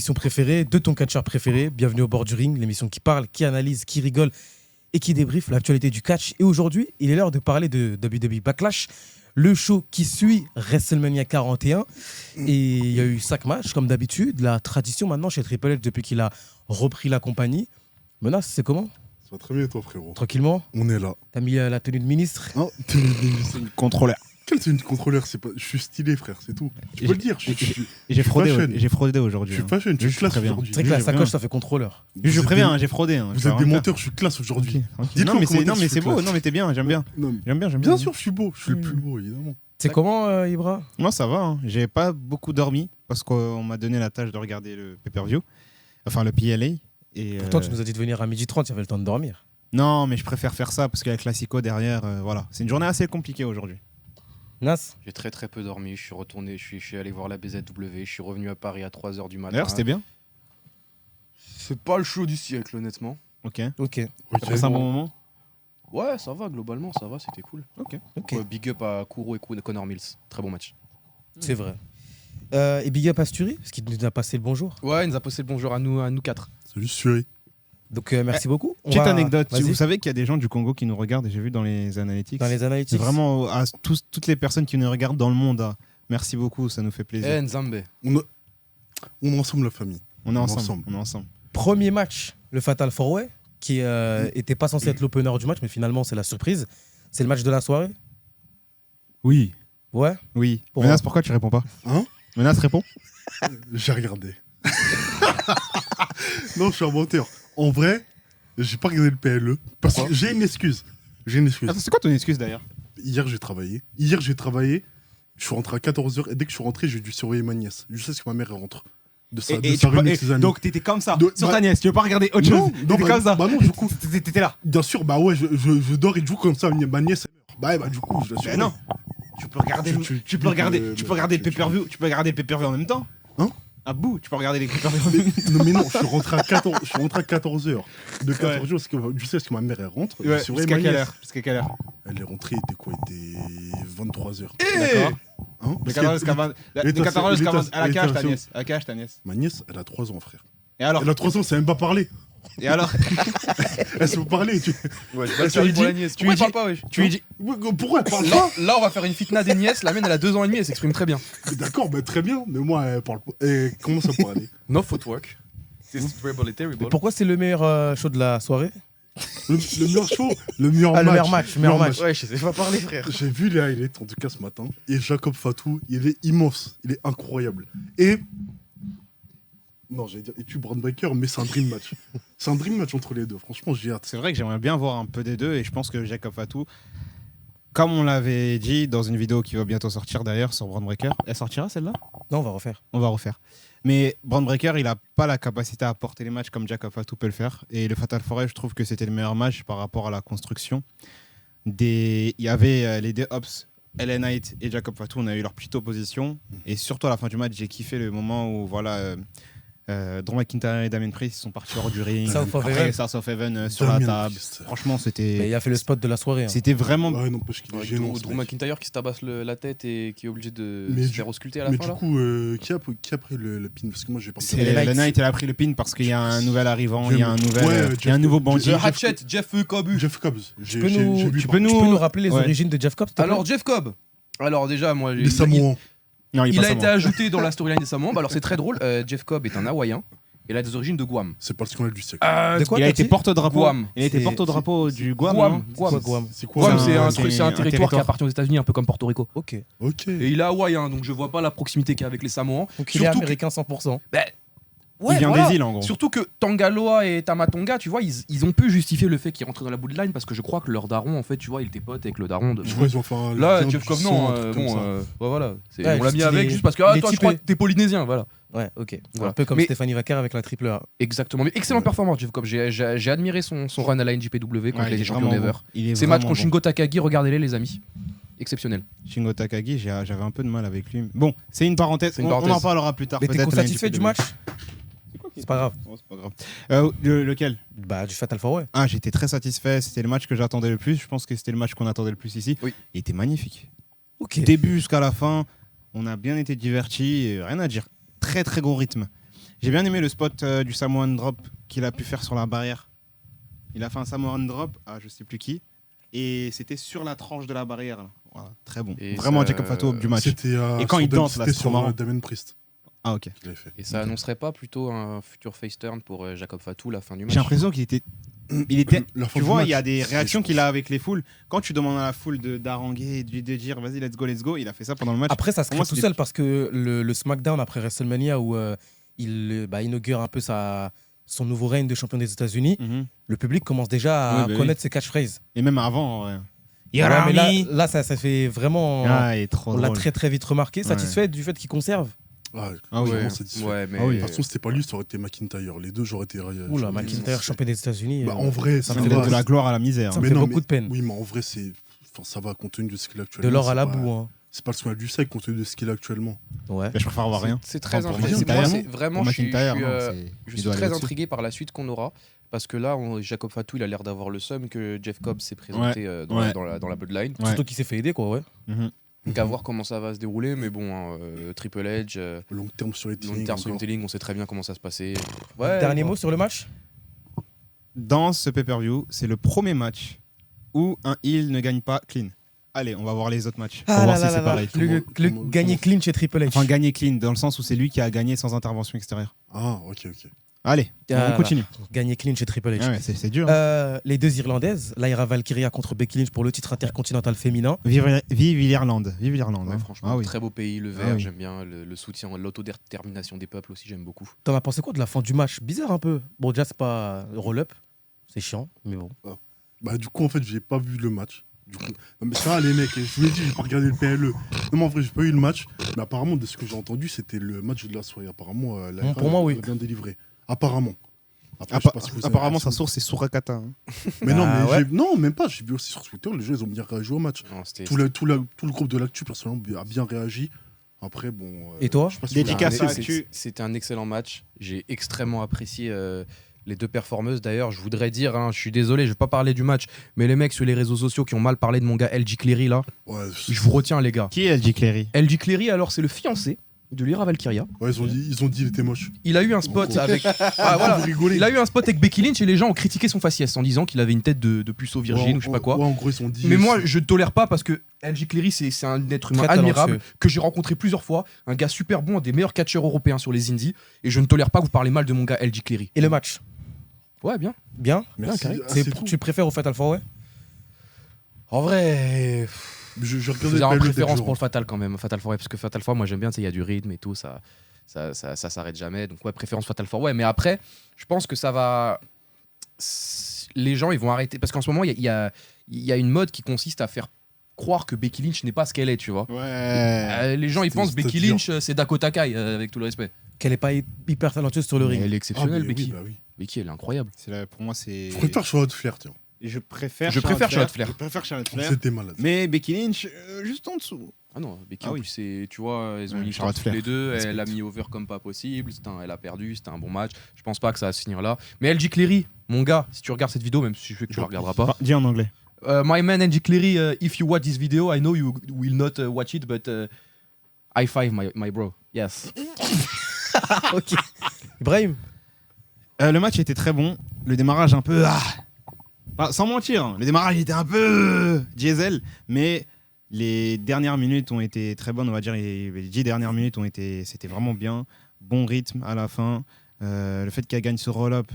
émission préférée, de ton catcheur préféré. Bienvenue au bord du ring, l'émission qui parle, qui analyse, qui rigole et qui débriefe l'actualité du catch. Et aujourd'hui, il est l'heure de parler de WWE Backlash, le show qui suit WrestleMania 41. Et il y a eu 5 matchs, comme d'habitude. La tradition maintenant chez Triple H depuis qu'il a repris la compagnie. Menace, c'est comment ? Ça va très bien, toi, frérot. Tranquillement ? On est là. T'as mis la tenue de ministre ? Hein, tenue de ministre. Contrôleur. Quelle tenue de contrôleur, c'est pas... Je suis stylé, frère, c'est tout. Tu peux le dire. J'ai fraudé, fashion. j'ai fraudé aujourd'hui. Je suis fashion, je suis classe aujourd'hui. C'est vrai que la sacoche, ça fait contrôleur. Je préviens, j'ai fraudé. Vous êtes des menteurs, je suis classe aujourd'hui. Non, mais c'est beau, non, mais t'es bien, j'aime bien. J'aime bien. Bien sûr, je suis beau, je suis le plus beau, évidemment. C'est comment, Ibra ? Moi, ça va. Hein. J'ai pas beaucoup dormi parce qu'on m'a donné la tâche de regarder le pay-per-view, enfin le PLA. Et Pourtant, tu nous as dit de venir à 12h30, il y avait le temps de dormir. Non, mais je préfère faire ça parce qu'il y a le Classico derrière. Voilà, c'est une journée assez compliquée aujourd'hui. Nas ? J'ai très peu dormi, je suis retourné, je suis allé voir la BZW, je suis revenu à Paris à 3h du matin. D'ailleurs, c'était bien. C'est pas le show du siècle, honnêtement. Ok. Ok. C'est un bon moment. Ouais, ça va, globalement, ça va, c'était cool. Ok. Ouais, big up à Kuro et Connor Mills, très bon match. C'est vrai. Et big up à Sturi, parce qu'il nous a passé le bonjour. Ouais, il nous a passé le bonjour à nous 4. Salut, Suri. Donc merci beaucoup. Petite anecdote, Vas-y. vous savez qu'il y a des gens du Congo qui nous regardent et j'ai vu dans les analytics. Dans les C'est analytics. vraiment à toutes les personnes qui nous regardent dans le monde. Merci beaucoup, ça nous fait plaisir. Eh, Nzambe. On est ensemble, la famille. On est ensemble. Premier match, le Fatal 4-Way, qui était pas censé être l'opener du match, mais finalement c'est la surprise. C'est le match de la soirée. Oui. Ouais. Menace, pourquoi tu réponds pas? Hein? Menace, réponds. J'ai regardé. Non, je suis un menteur. En vrai, j'ai pas regardé le PLE parce que j'ai une excuse. Attends, c'est quoi ton excuse d'ailleurs? Hier, j'ai travaillé. Je suis rentré à 14h et dès que je suis rentré, j'ai dû surveiller ma nièce. Je sais ce que ma mère rentre. De sa réunion de ses amis. Donc t'étais comme ça, sur ta nièce, tu veux pas regarder autre chose? T'étais comme ça. Bah non, du coup. T'étais là. Bien sûr, bah ouais, je dors et du coup, comme ça, ma nièce, elle meurt. Bah du coup, je la surveille. Non. Tu peux regarder le pay-per-view, tu peux regarder le pay-per-view en même temps. Hein? À bout, tu peux regarder les pay-per-view. Mais non, je suis rentré à 14h. De 14h, parce que tu sais, que ma mère, elle rentre. Ouais, jusqu'à quelle heure? Elle est rentrée, il était 23h. D'accord. Hein? De 14h jusqu'à 20h. À quel âge ta nièce? Ma nièce, elle a 3 ans, frère. Et alors? Elle a 3 ans, ça sait même pas parler. Et alors? Elle sait pas parler. Ouais, tu lui dis, Pourquoi elle parle pas, wesh? tu lui dis. Pourquoi elle parle pas? Là, on va faire une fitna des nièces. La mienne, elle a 2 ans et demi, elle s'exprime très bien. D'accord, bah, très bien. Mais moi, elle parle pas. Et comment ça peut aller? No footwork. This is terrible, terrible. Mais pourquoi c'est le meilleur show de la soirée? Le meilleur show, le meilleur match. Le meilleur match. Ouais, je sais pas parler, frère. J'ai vu les highlights, en tout cas ce matin. Et Jacob Fatou, il est immense. Il est incroyable. Et. Non, j'allais dire, et tu Braun Breaker, mais c'est un dream match. C'est un dream match entre les deux. Franchement, j'ai hâte. C'est vrai que j'aimerais bien voir un peu des deux et je pense que Jacob Fatou, comme on l'avait dit dans une vidéo qui va bientôt sortir d'ailleurs sur Braun Breaker, elle sortira celle-là? Non, on va refaire. On va refaire. Mais Braun Breaker, il n'a pas la capacité à porter les matchs comme Jacob Fatou peut le faire. Et le Fatal 4-Way, je trouve que c'était le meilleur match par rapport à la construction. Il y avait les deux Ops, LA Knight et Jacob Fatou, on a eu leur petite opposition. Et surtout à la fin du match, j'ai kiffé le moment où Drew McIntyre et Damien Priest sont partis hors du ring. South of Après, Heaven. South of Heaven sur la table. Franchement, Mais c'était. il a fait le spot de la soirée. Hein. C'était vraiment. Ouais, non, parce qu'il est gênant. Drew McIntyre qui se tabasse la tête et qui est obligé de Mais se faire ausculter à la Mais fin. du là. coup, qui a pris le pin? Parce que moi, j'ai pas C'est LA LA Knight. Knight, elle a pris le pin parce qu'il y a un nouvel arrivant, il y a un Ouais, nouveau bandit. The Hatchet, Jeff Cobb. Jeff Cobbs. Tu peux nous rappeler les origines de Jeff Cobb, s'il te plaît ? Alors, Jeff Cobb. Alors, déjà, moi. Les Samoans. Non, Il passe a à été moi. ajouté dans la storyline des Samoans. Alors, c'est très drôle. Jeff Cobb est un Hawaïen. Il a des origines de Guam. C'est pas le scandale du siècle. De quoi Il a t'as été dit porte-drapeau. Guam. Il a été C'est- porte-drapeau du Guam. Guam. non C'est quoi, Guam ? C'est quoi Guam, ça? c'est un c'est territoire qui appartient aux États-Unis, un peu comme Porto Rico. Ok. Ok. Et il est hawaïen, donc je vois pas la proximité qu'il y a avec les Samoans. Donc il est Surtout américain 100%. Il vient des îles en gros. Surtout que Tangaloa et Tamatonga, tu vois, ils ont pu justifier le fait qu'ils rentraient dans la bloodline parce que je crois que leur daron, en fait, tu vois, il était pote avec le daron de. Je crois qu'ils ont fait un. Là, lien Jeff du Cobb, sang, non, un truc comme ça. ouais, voilà. Ouais, On l'a mis juste avec les- juste parce que les toi, je types- crois que t'es polynésien, voilà. Ouais, ok. Voilà. Un peu comme Mais- Stéphanie Vacar avec la triple A. Exactement. Mais excellente performance, Jeff Cobb. J'ai admiré son run à la NJPW quand Ouais, il il était est champion vraiment d'Ever. bon. Il est Ces matchs vraiment contre bon. Shingo Takagi, regardez-les, les amis. Exceptionnel. Shingo Takagi, j'avais un peu de mal avec lui. Bon, c'est une parenthèse. C'est une On parenthèse. en parlera plus tard. Mais t'es peut-être à la satisfait du NJPW. match ? C'est pas grave. Oh, c'est pas grave. Lequel? Bah, du Fatal 4-Way. Ah, j'étais très satisfait. C'était le match que j'attendais le plus. Je pense que c'était le match qu'on attendait le plus ici. Oui. Il était magnifique. Ok. Début jusqu'à la fin, on a bien été divertis. Rien à dire. Très très gros rythme. J'ai bien aimé le spot du Samoan Drop qu'il a pu faire sur la barrière. Il a fait un Samoan Drop à je sais plus qui. Et c'était sur la tranche de la barrière. Là. Voilà, très bon. Et Vraiment ça, Jacob Fatu du match. C'était Et quand sur il danse, là, c'était c'est trop sur marrant. Damien Priest Ah ok. qu'il avait fait. Et ça annoncerait pas plutôt un futur face turn pour Jacob Fatou la fin du match? J'ai l'impression qu'il était. Il était. La fin Tu du vois, match, il y a des c'est- réactions je qu'il a avec les foules. Quand tu demandes à la foule d'haranguer, de dire vas-y, let's go, il a fait ça pendant le match. Après, ça se Pour crée moi, tout c'est seul parce que le SmackDown après WrestleMania où il inaugure un peu son nouveau règne de champion des États-Unis, Mhm. le public commence déjà à Ouais, bah connaître ses catchphrases. Et même avant, ouais. Ouais, mais là, ça fait vraiment. Ah, il est trop On l'a drôle. très très vite remarqué. Ouais. Satisfait du fait qu'il conserve. Ah, Ah oui. vraiment satisfait. Ouais, mais Ah oui. De toute façon, c'était pas lui, ça aurait été McIntyre. Les deux, j'aurais été. Oula, McIntyre, champion des États-Unis. Bah, en vrai, ça ça me C'est fait va. de la gloire à la misère. Ça me Mais fait non, beaucoup mais- de peine. Oui, mais en vrai, ça va compte tenu de ce qu'il a actuellement. De l'or à c'est la pas- boue. Hein. C'est pas le soin du sec compte tenu de ce qu'il a actuellement. Ouais. Mais je préfère avoir rien. C'est très Enfin, pour intrigué. McIntyre, Moi, non. c'est vraiment, Pour je suis, McIntyre, non, je il suis doit aller très au-dessus. intrigué par la suite qu'on aura. Parce que là, Jacob Fatou, il a l'air d'avoir le seum que Jeff Cobb s'est présenté dans, ouais. dans la Bloodline. Ouais. Surtout qu'il s'est fait aider, quoi, ouais. Mhm. Donc à voir comment ça va se dérouler. Mais bon, hein, Triple Edge, Long terme sur les long term storytelling, on sait très bien comment ça se passait. Ouais, Dernier bon. mot sur le match. Dans ce pay-per-view, c'est le premier match où un heel ne gagne pas clean. Allez, on va voir les autres matchs. Pour voir si c'est pareil. Le gagner clean chez Triple H. Enfin, gagner clean, dans le sens où c'est lui qui a gagné sans intervention extérieure. Ah, ok. Allez, Ah, on continue. Gagner clean chez Triple H. Ah ouais, c'est dur. Hein. Les deux Irlandaises, Lyra Valkyria contre Becky Lynch pour le titre intercontinental féminin. Vive l'Irlande. Vive l'Irlande. Ouais, hein. franchement, Ah oui. très beau pays, le vert, Ah oui. j'aime bien le soutien, l'autodétermination des peuples aussi, j'aime beaucoup. T'en as pensé quoi de la fin du match? Bizarre un peu. Bon, déjà, c'est pas roll-up. C'est chiant, mais bon. Bah, du coup, en fait, j'ai pas vu le match. Du coup, non, mais ça, les mecs, je vous l'ai dit, j'ai pas regardé le PLE. Non, mais en vrai, j'ai pas eu le match. Mais apparemment, de ce que j'ai entendu, c'était le match de la soirée. Apparemment, Pour moi, oui. bien délivré. Apparemment. Après, je sais pas si vous avez Apparemment, réagi. sa source, c'est Surakata. hein. Mais non, Ah mais ouais. non, même pas. J'ai vu aussi sur Twitter, les gens, ils ont bien réagi au match. Non, c'était- Tout le groupe de l'actu, personnellement, a bien réagi. Après, bon. Et toi je sais pas si vous Dédicace l'avez à regardé. Actu. C'était un excellent match. J'ai extrêmement apprécié les deux performeuses. D'ailleurs, je voudrais dire, hein, je suis désolé, je vais pas parler du match, mais les mecs sur les réseaux sociaux qui ont mal parlé de mon gars LG Cleary là, Ouais, je vous retiens les gars. Qui est LG Cleary? LG Cleary, alors c'est le fiancé de Lyra Valkyria. ouais, ils ont dit il était moche. Il a eu un spot avec. Ah, voilà. Vous rigolez. Il a eu un spot avec Becky Lynch et les gens ont critiqué son faciès en disant qu'il avait une tête de puceau virgin ou je sais pas quoi. Ouais, en gros, ils ont dit. Mais moi, je ne tolère pas parce que LG Cleary, c'est un être humain Très admirable talentueux. que j'ai rencontré plusieurs fois. Un gars super bon, un des meilleurs catcheurs européens sur les indies. Et je ne tolère pas que vous parlez mal de mon gars LG Cleary. Et le match? Ouais, bien. Bien. Merci. carré. Ah, c'est tout. Tu le préfères au Fatal 4-Way? En vrai, Je je regardais faisais le en PLE préférence dès que pour le Fatal quand même. Fatal 4 parce que Fatal 4 moi j'aime bien, tu sais, il y a du rythme et tout, ça s'arrête jamais. Donc ouais, préférence Fatal 4 ouais. Mais après, je pense que ça va. Les gens, ils vont arrêter. Parce qu'en ce moment, il y a une mode qui consiste à faire croire que Becky Lynch n'est pas ce qu'elle est, tu vois. Ouais. Les gens, ils pensent c'est-à-dire Becky Lynch, c'est Dakota Kai, avec tout le respect. Qu'elle est pas hyper talentueuse sur le Mais ring. elle est Ah, exceptionnelle, mais Becky. oui, bah oui. Becky, elle est incroyable. Pour moi, c'est. Je préfère Charlotte Flair, tiens. Je préfère Charlotte Flair. Je préfère Charlotte Flair. C'était malade. Mais Becky Lynch, juste en dessous. Ah non, Becky, Ah en oui. plus, tu vois, elles ont Ouais, une Charlotte chance toutes les Flair. deux. Respect. Elle a mis over comme pas possible. Elle a perdu, c'était un bon match. Je pense pas que ça va se finir là. Mais LG Cleary, mon gars, si tu regardes cette vidéo, même si je sais que tu la regarderas pas. Dis en anglais. My man LG Cleary, if you watch this video, I know you will not watch it, but high five, my bro. Yes. Ok. Ibrahim? Le match était très bon. Le démarrage un peu. Enfin, sans mentir, hein, le démarrage était un peu diesel, mais les dernières minutes ont été très bonnes. On va dire les 10 dernières minutes c'était vraiment bien. Bon rythme à la fin. Le fait qu'elle gagne ce roll-up,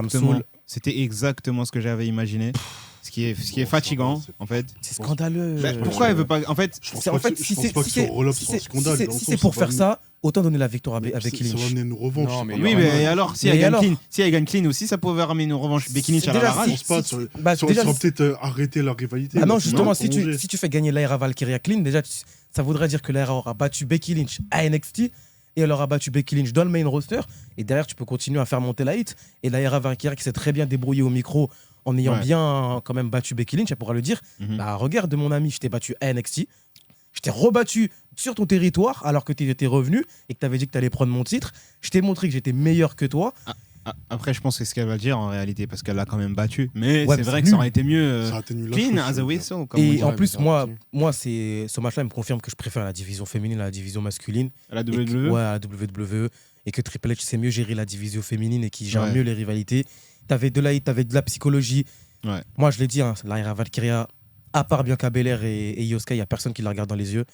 saoule. c'était exactement ce que j'avais imaginé. Ce qui est fatigant, en fait. C'est scandaleux. Bah, pourquoi elle veut pas. En fait, Je pense C'est pas en fait, que- si je pense c'est pas que si ce roll-up c'est- soit un scandale. si dans le c'est sens pour où faire ça, autant donner la victoire à ça Becky va Lynch. amener une revanche. Non, c'est mais pas oui, grave. mais alors, si Mais elle gagne alors clean, si elle gagne clean aussi, ça pouvait ramener une revanche Becky Lynch à la Déjà, rage. Je pense pas. bah, Ça déjà, va peut-être arrêter la rivalité. Ah non, mais justement, sinon, prolonger. si tu fais gagner Lyra Valkyria clean, déjà, ça voudrait dire que Lyra aura battu Becky Lynch à NXT et elle aura battu Becky Lynch dans le main roster. Et derrière, tu peux continuer à faire monter la hit. Et Lyra Valkyria qui s'est très bien débrouillée au micro en ayant Ouais. bien quand même battu Becky Lynch, elle pourra le dire. Mhm. Bah, regarde, mon ami, je t'ai battu à NXT. Je t'ai rebattu sur ton territoire alors que tu étais revenu et que tu avais dit que tu allais prendre mon titre. Je t'ai montré que j'étais meilleur que toi. Après, je pense que c'est ce qu'elle va dire en réalité, parce qu'elle l'a quand même battu. Mais Ouais, c'est mais vrai c'est que ça nul. aurait été mieux Ça atténue la clean chose, as a je veux dire. whistle. comme on dit. Et en mais plus, ça moi, aussi. ce match-là, il me confirme que je préfère la division féminine à la division masculine. À la Et que- WWE. Ouais, à la WWE. et que Triple H sait mieux gérer la division féminine et qui gère Ouais. mieux les rivalités. T'avais de la hit, t'avais de la psychologie. Ouais. Moi, je l'ai dit, hein, Lyra Valkyria, à part Bianca Belair et Io Sky, il n'y a personne qui la regarde dans les yeux.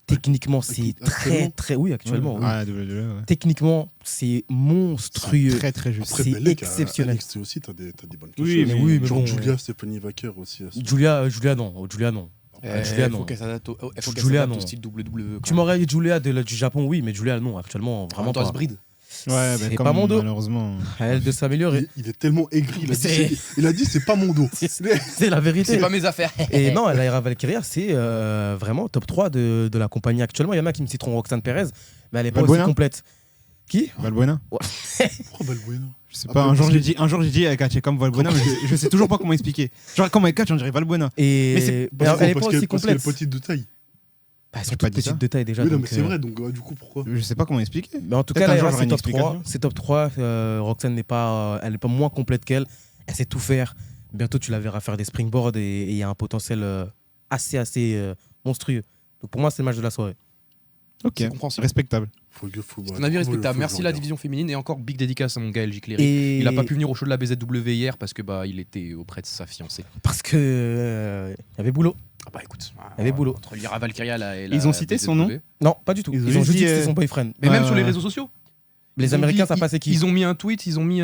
Techniquement, c'est Actuellement très. Oui, actuellement. oui. Ouais, WWE, ouais. Techniquement, c'est monstrueux. Très très juste. Après, c'est Belek, exceptionnel. À NXT aussi, t'as des bonnes Oui, choses. mais oui, mais Genre bon, Julia, Stephanie Vaquer aussi. Julia, non. Julia, non. Julia, Il non. faut qu'elle s'adapte au, Julia, non. style WWE. Tu m'aurais dit Julia du Japon, oui, mais Julia, non. Actuellement, vraiment pas. se bride. Ouais, C'est ben, pas comme mon dos. malheureusement. À elle de s'améliorer. Il est tellement aigri. C'est- Il a dit c'est pas mon dos. C'est la vérité. C'est pas mes affaires. Et non, Lyra Valkyria, c'est vraiment top 3 de la compagnie actuellement. Il y en a qui me citeront Roxane Perez, mais elle n'est pas Valbuena aussi complète. Qui Valbuena. Pourquoi Valbuena Je sais Ah, pas, parce un jour j'ai dit elle catchait comme Valbuena, mais je sais toujours pas comment expliquer. Genre quand elle catch, on dirait Valbuena. Et Mais c'est- mais elle n'est pas Parce aussi qu'elle est complète. petite de taille. Bah, elles sont J'ai pas toutes dit ça. petites de taille déjà. Oui, non, donc, mais c'est vrai, donc du coup, pourquoi Je sais pas comment expliquer. Mais en tout Peut-être cas, un Lyra, jour, c'est j'aurai top une 3. explication. C'est top 3. Roxane n'est pas, elle n'est pas moins complète qu'elle. Elle sait tout faire. Bientôt, tu la verras faire des springboards et il y a un potentiel assez monstrueux. Donc pour moi, c'est le match de la soirée. Ok, C'est compréhensible. respectable. Faut C'est un avis respectable. Merci la division féminine et encore big dédicace à mon Gaël Gicleri. Et Il a pas pu venir au show de la BZW hier parce que il était auprès de sa fiancée. parce que il y avait boulot. Ah bah écoute, Il y avait boulot. Entre Lyra Valkyria et la Ils ont cité son nom BZW. Non, pas du tout. Ils ont Ils ont juste juste dit dit, que c'était son boyfriend. Mais Ouais, même sur les ouais. réseaux sociaux. Les Ils ont Américains, dit- ça passait qui Ils ont mis un tweet, ils ont mis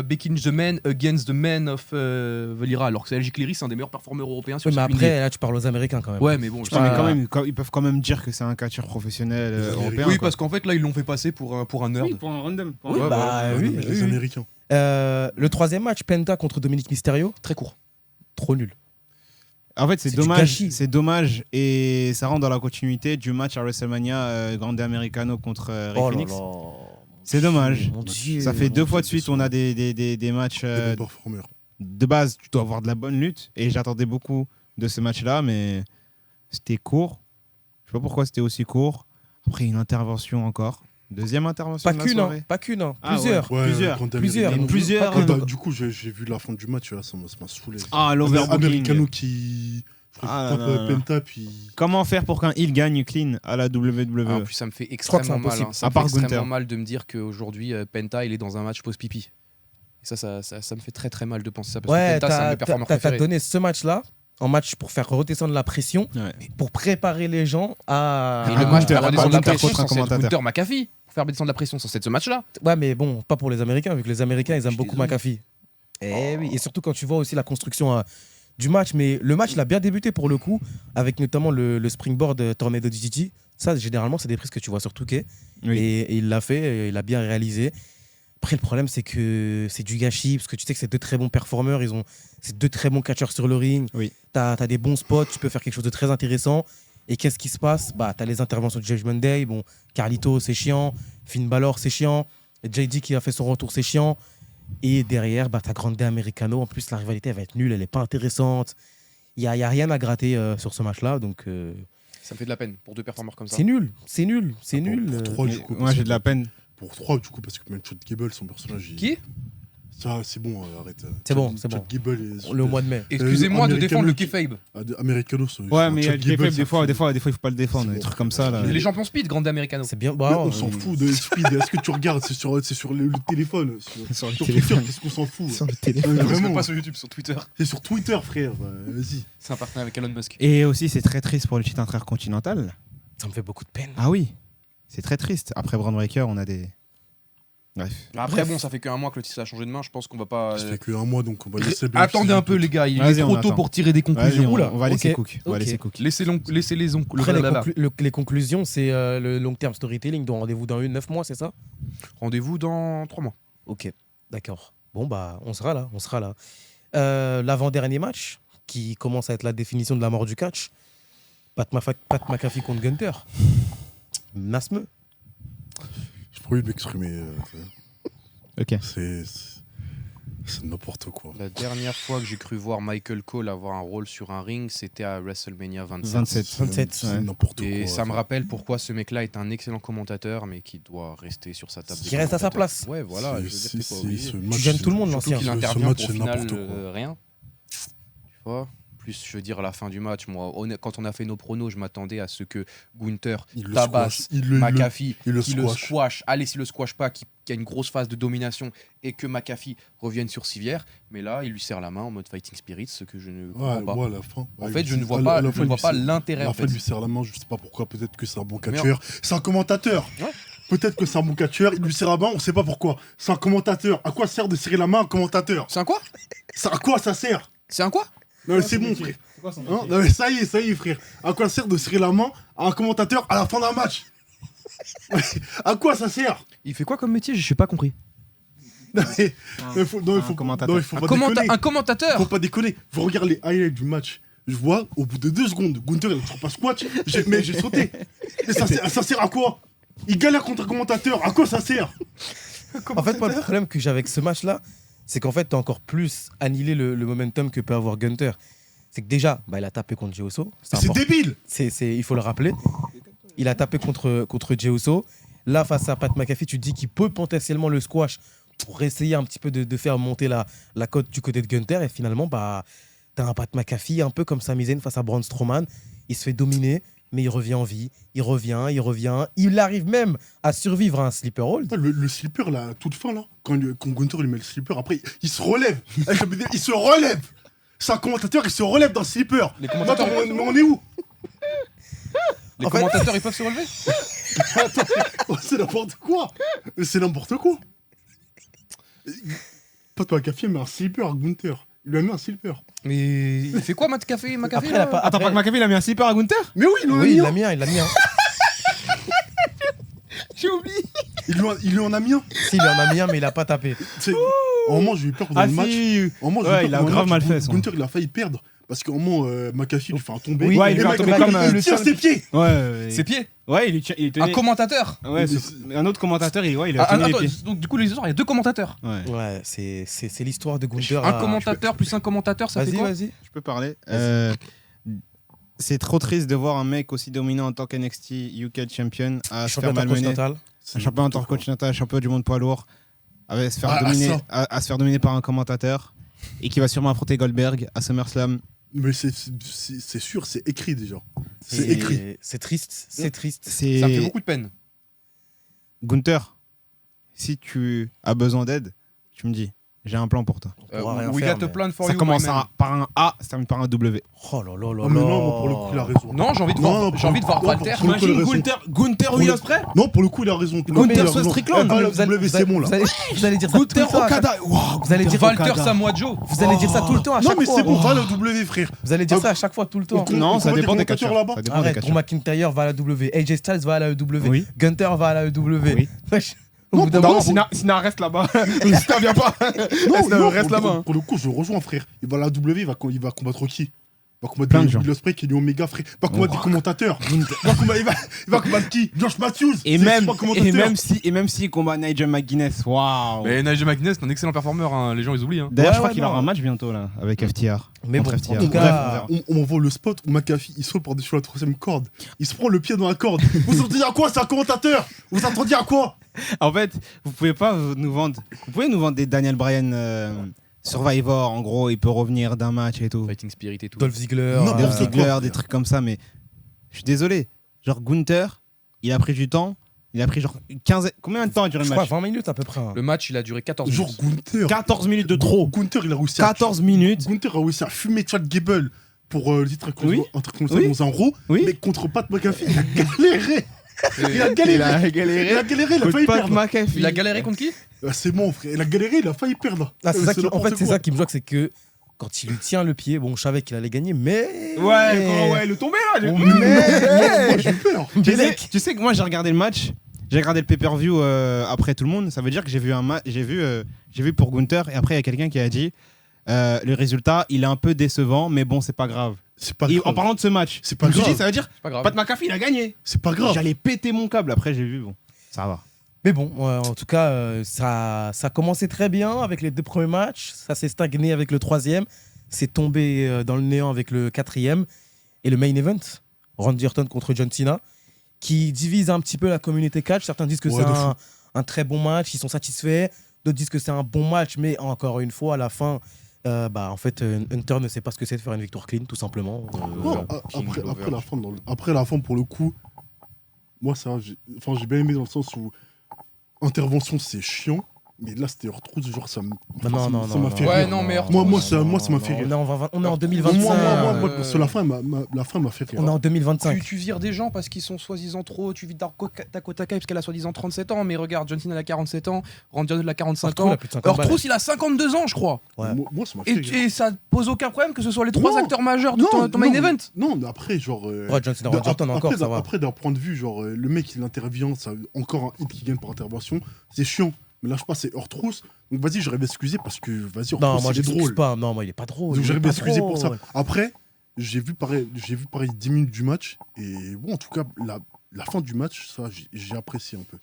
Becky Lynch the man against the man of Valkyria, alors que c'est Gicleri, c'est un des meilleurs performeurs européens sur Oui, mais cette après, lignée. là, tu parles aux Américains quand même. Ouais, mais bon, je Ouais, Mais sais quand pas. même, ils peuvent quand même dire que c'est un catcheur professionnel Les européen. Oui, quoi. parce qu'en fait là ils l'ont fait passer pour un nerd. Oui, pour un random. Oui, Ouais, bah Ouais, oui. non, mais oui, les oui. Américains. Le troisième match, Penta contre Dominique Mysterio, Très court. trop nul. En fait, c'est C'est du dommage. gâchis. C'est dommage et ça rentre dans la continuité du match à WrestleMania Grande Americano contre Ray Oh là Phoenix. là. C'est dommage. Mon Dieu. Ça fait deux fois de c'est suite, on a des matchs Des bons performeurs. de base. Tu dois avoir de la bonne lutte et j'attendais beaucoup de ce match-là, mais c'était court. Je sais pas pourquoi c'était aussi court. Après, une intervention encore. Deuxième intervention Pas de la qu'une, hein, soirée. pas qu'une, hein. Ah ouais. Plusieurs. Ouais, Plusieurs. Grande Plusieurs. Americano. Plusieurs. Ah bah, du coup, j'ai vu la fin du match, là, ça m'a saoulé. Ah, l'overbooking. Americano qui. Je crois Ah, qu'il là, tape là, là. Penta, puis. Comment faire pour qu'un heel gagne clean à la WWE Ah, en plus ça me fait crois que c'est extrêmement mal. impossible. Ça À me fait part extrêmement Gunther. mal de me dire qu'aujourd'hui Penta il est dans un match post-pipi. Et ça me fait très très mal de penser ça parce Ouais, que Penta c'est un de mes performeurs t'as préférés. donné ce match-là en match pour faire redescendre la pression, Ouais. pour préparer les gens à. Et Ah, le match Gunther, pour redescendre la Gunther pression contre un c'est commentateur. Gunther McAfee. Pour faire descendre la pression sans être ce match-là. Ouais, mais bon, pas pour les Américains, vu que les Américains, ils Je aiment suis beaucoup désolé. McAfee. Et oui, et surtout quand tu vois aussi la construction du match. Mais le match, il a bien débuté pour le coup, avec notamment le springboard Tornado DDT. Ça, généralement, c'est des prises que tu vois sur Touquet. Oui. Et il l'a fait, et il a bien réalisé. Après, le problème, c'est que c'est du gâchis, parce que tu sais que c'est deux très bons performeurs, c'est deux très bons catcheurs sur le ring. Oui. T'as des bons spots, tu peux faire quelque chose de très intéressant. Et qu'est-ce qui se passe? Bah, t'as les interventions de Judgment Day. Bon, Carlito, c'est chiant. Finn Balor, c'est chiant. JD qui a fait son retour, c'est chiant. Et derrière, bah, t'as Grande Americano. En plus, la rivalité, elle va être nulle, elle n'est pas intéressante. Il n'y a rien à gratter sur ce match-là. Donc, Ça me fait de la peine pour deux performeurs comme ça. c'est nul. C'est nul. C'est Pour- nul. pour trois, du coup, Moi, parce j'ai que- de la peine. Pour 3, du coup, parce que même Chad Gable, son personnage. Qui Ça, c'est bon, arrête. C'est bon, c'est Chad bon. Gable est. Le mois de mai. Excusez-moi de Americano défendre le qui- kayfabe. Americano, c'est. Ouais, mais il y a Chad des Gable, des fois, il faut pas le défendre. C'est Des bon. trucs comme ça, là. Les champions speed, Grande Americano. C'est bien. Mais Bah, on s'en fout de Speed. Est-ce que tu regardes? C'est sur le téléphone. Sur le Sur téléphone. Twitter, qu'est-ce qu'on s'en fout? Sur le téléphone. Vraiment. sur YouTube, sur Twitter. C'est sur Twitter, frère. Vas-y. C'est un partenaire avec Elon Musk. Et aussi, c'est très triste pour le titre intercontinental. ça me fait beaucoup de peine. Ah oui, c'est très triste. Après Braun Breaker, on a des. Bref. Après, Bref. bon, ça fait qu'un mois que le titre a changé de main. Je pense qu'on va pas. Ça fait qu'un mois, donc on va laisser. Attendez un peu, les gars. Il Vas-y, est on trop tôt attend. pour tirer des Vas-y, conclusions. on, Oula, on va laisser ok, Cook. On va ok. laisser Cook. Laissez les oncles. Après, les conclusions, c'est le long terme storytelling. Donc, rendez-vous dans 9 mois, c'est ça? Rendez-vous dans 3 mois. Ok, d'accord. Bon, bah, on sera là. L'avant-dernier match, qui commence à être la définition de la mort du catch. Pat McAfee contre Gunther. Nasmeux. J'ai pas envie de m'exprimer. Ok. C'est n'importe quoi. La dernière fois que j'ai cru voir Michael Cole avoir un rôle sur un ring, c'était à WrestleMania 27. 27. 27. C'est Ouais. n'importe quoi. Et ça me rappelle pourquoi ce mec-là est un excellent commentateur, mais qui doit rester sur sa table. Qui des reste à sa commentateurs. place. Ouais, voilà. Je veux dire, t'es pas obligé. Tu gênes tout le monde, Surtout l'ancien. qu'il Ce intervient match, pour au c'est final n'importe quoi. rien. Tu vois. plus, je veux dire, à la fin du match. Moi, quand on a fait nos pronos, je m'attendais à ce que Gunther Il le tabasse squash. Il McAfee, il le qui le squash. squash. Allez, s'il le squash pas, qui a une grosse phase de domination et que McAfee revienne sur civière. Mais là, il lui serre la main en mode fighting spirit, ce que je ne comprends Ouais, pas. ouais, à la fin. En Ouais, fait, il- je ne vois à la- pas, à la je fin, ne vois il pas lui serre- l'intérêt. à la En fin, fait. il lui serre la main, je sais pas pourquoi. Peut-être que c'est un bon Mais catcheur. C'est un commentateur. Ouais. Peut-être que c'est un bon catcheur. Il lui serre la main, on sait pas pourquoi. C'est un commentateur. À quoi sert de serrer la main à un commentateur? C'est un quoi? À quoi ça sert? C'est un quoi? Non, mais c'est bon, frère. Hein, non, mais ça y est, frère. À quoi sert de serrer la main à un commentateur à la fin d'un match? À quoi ça sert? Il fait quoi comme métier? Je n'ai pas compris. Non, mais il faut commentateur. non, il faut pas déconner. Un commentateur? Faut pas déconner. Vous regardez les highlights du match. Je vois, au bout de 2 secondes, Gunther, il ne trouve pas squat. Mais j'ai sauté. Mais ça sert à quoi? Il galère contre un commentateur. À quoi ça sert? En fait, moi, le problème que j'ai avec ce match-là, c'est qu'en fait, t'as encore plus annihilé le momentum que peut avoir Gunther. C'est que déjà, il a tapé contre Jey Uso. C'est important. débile. Il faut le rappeler. Il a tapé contre Jey Uso. Là, face à Pat McAfee, tu te dis qu'il peut potentiellement le squash pour essayer un petit peu de faire monter la cote du côté de Gunther. Et finalement, t'as un Pat McAfee un peu comme Sami Zayn face à Braun Strowman. Il se fait dominer, mais il revient en vie. Il revient. Il arrive même à survivre à un sleeper hold. Le slipper, là, à toute fin, là, quand Gunther lui met le slipper, après, il se relève. Il se relève. C'est un commentateur, il se relève dans le slipper. Les commentateurs, Attends, mais on est où? les En fait- commentateurs ils peuvent se relever? Oh, c'est n'importe quoi. C'est n'importe quoi. Pat McAfee met un slipper à Gunther. Il lui a mis un slipper. Mais il fait quoi, McAfee? Après, il a pas- Attends, après- pas que McAfee, il a mis un slipper à Gunther? Mais oui, il lui en a Oui, mis il un. l'a mis un, il l'a mis un. J'ai oublié. Il lui en a mis un. Si, il en a mis un, mais il a pas tapé. C'est- Au moment, j'ai eu peur dans Ah le match. si. Au moment, j'ai eu Ouais, peur il a dans le grave match, mal fait, ça. Gunther, il a failli perdre. Parce qu'au moment, McAfee lui fait un tombé. Oui, Ouais, Et il lui a mec, tombé McAfee, comme il tire ses pieds. Ouais. Ses pieds? Ouais, il Un tenait. commentateur? Ouais, un autre commentateur, il a Ah, tenu les attends, pieds. donc du coup, les histoires, il y a deux commentateurs. Ouais. Ouais, c'est l'histoire de Gunther. Un commentateur plus un commentateur, ça fait Vas-y, quoi? vas-y. Je peux parler. C'est trop triste de voir un mec aussi dominant en tant qu'NXT UK champion à se faire Champion malmener. intercontinental. Un champion intercontinental, champion du monde poids lourd, à se faire Ah, dominer, ça. à se faire dominer par un commentateur et qui va sûrement affronter Goldberg à SummerSlam. Mais c'est sûr, c'est écrit déjà. C'est écrit. C'est triste, c'est triste. Ça me fait C'est beaucoup de peine. Gunther. Si tu as besoin d'aide, tu me dis. J'ai un plan pour toi. pourra rien We faire, got a mais- plan for Ça you, commence my man. par un A, ça termine par un W. Oh là là là Non, mais là. non, moi, pour le coup, il a raison. Non, j'ai envie de voir Walter. pour le coup, il a raison. Gunther Will Ospreay Non, pour le coup, il a raison. Gunther sur Strickland. Eh, la W, c'est bon, là. Vous allez dire ça tout le temps. Vous allez dire Walter Samoa Joe. Vous allez dire ça tout le temps à Non, chaque mais fois. c'est bon, va la W, frère. Vous allez dire ça à chaque fois tout le temps. Non, On ça voit dépend des commentateurs catcheurs. là-bas. Ça dépend des Arrête, Drew catcheurs. McIntyre va à la W, AJ Styles va à la W, Oui. Gunther va à la W. Oui. Wesh, au Non, bout d'un non, moment, Sina reste là-bas. Sina vient pas. Non, reste pour- là-bas. Pour le coup, je le rejoins, frère. Il va à la W, il va combattre qui? Il va combattre Plein de gens. Will Ospreay, Kenny Omega, frère. Il va combattre des commentateurs. Il va combattre qui? Josh Matthews. Et C'est même, pas commentateur. et même si combat Nigel McGuinness, waouh. Mais Nigel McGuinness, c'est un excellent performeur, hein. Les gens ils oublient. Hein. D'ailleurs, Ouais, je crois ouais, qu'il non. aura un match bientôt là avec FTR. Mais Contre bon, FTR. en tout Bref, cas, on verra. On voit le spot où McAfee il saute par-dessus la troisième corde. Il se prend le pied dans la corde. Vous attendiez à quoi? C'est un commentateur. Vous attendiez à quoi? En fait, vous pouvez pas nous vendre. Vous pouvez nous vendre des Daniel Bryan Survivor. En gros, il peut revenir d'un match et tout. Fighting Spirit et tout. Dolph Ziggler. Non, Dolph n'importe Ziggler, quoi. des trucs comme ça, mais je suis désolé. Genre Gunther, il a pris du temps. Il a pris genre 15. Combien de temps a duré je le crois match? 20 minutes à peu près. hein. Le match, il a duré 14 Genre minutes. Gunther. 14 minutes de trop. Gunther, il a réussi à 14 minutes. Gunther a réussi à fumer Chad Gable pour le titre Oui. intercontinental dans un Raw, Oui. mais contre Pat McAfee, il a galéré. Il a galéré. Il a galéré, il a failli perdre. McAfee. Il a galéré contre qui? C'est bon, frère. Il a galéré, il a failli perdre. Ah, c'est ça qui, en n'importe fait, c'est quoi. ça qui me choque, c'est que quand il lui tient le pied, bon, je savais qu'il allait gagner, mais. Ouais, le tombé là. Oh, Moi, mais. j'ai eu peur. Tu sais que moi j'ai regardé le match, j'ai regardé le pay-per-view après tout le monde. Ça veut dire que j'ai vu un match, j'ai vu pour Gunther et après il y a quelqu'un qui a dit le résultat il est un peu décevant, mais bon c'est pas grave. C'est pas Et grave. en parlant de ce match, C'est pas je me suis grave. dit, ça veut dire C'est pas grave. Pat McAfee il a gagné. C'est pas grave. J'allais péter mon câble. Après j'ai vu bon, ça va. Mais bon, en tout cas, ça a commencé très bien avec les 2 premiers matchs. Ça s'est stagné avec le 3e. C'est tombé dans le néant avec le 4e. Et le main event, Randy Orton contre John Cena, qui divise un petit peu la communauté catch. Certains disent que Ouais, c'est de fou. un très bon match, ils sont satisfaits. D'autres disent que c'est un bon match, mais encore une fois, à la fin, En fait, Hunter ne sait pas ce que c'est de faire une victoire clean, tout simplement. Non, King après Glover. la fin, après la fin, pour le coup, moi, ça, j'ai bien aimé dans le sens où intervention, c'est chiant, mais là, c'était Heurtrousse, genre, ça m'a fait Ouais, rire. non, mais Moi, ça m'a fait rire. On est en Moi, 2025. Moi, parce que la fin m'a fait rire. On est en 2025. Tu vires des gens parce qu'ils sont soi-disant trop. Tu vis Dakota Kai parce qu'elle a soi-disant 37 ans. Mais regarde, John Cena elle a 47 ans. Randy Orton elle a 45 Heurtrousse, ans. il a plus de 50 balles. Heurtrousse il a 52 ans, je crois. Ouais. Moi, ça m'a fait rire. Et ça pose aucun problème que ce soit les trois Non. acteurs majeurs de ton main event. Non, mais après, genre. Ouais, John Cena, Randy Orton encore, ça va. Après, d'un point de vue, genre, le mec, il intervient, ça, encore un hit qui gagne par intervention, c'est chiant. Mais là, je pense c'est Heurtrousse. Donc, vas-y, j'aurais m'excuser parce que, vas-y, Non, Heurtrousse, moi, il je est m'excuse drôle. pas. Non, moi, il est pas drôle. Donc, il est j'aurais pas m'excuser pour ça. drôle. Après, j'ai vu pareil 10 minutes du match. Et bon, en tout cas, la fin du match, ça, j'ai apprécié un peu.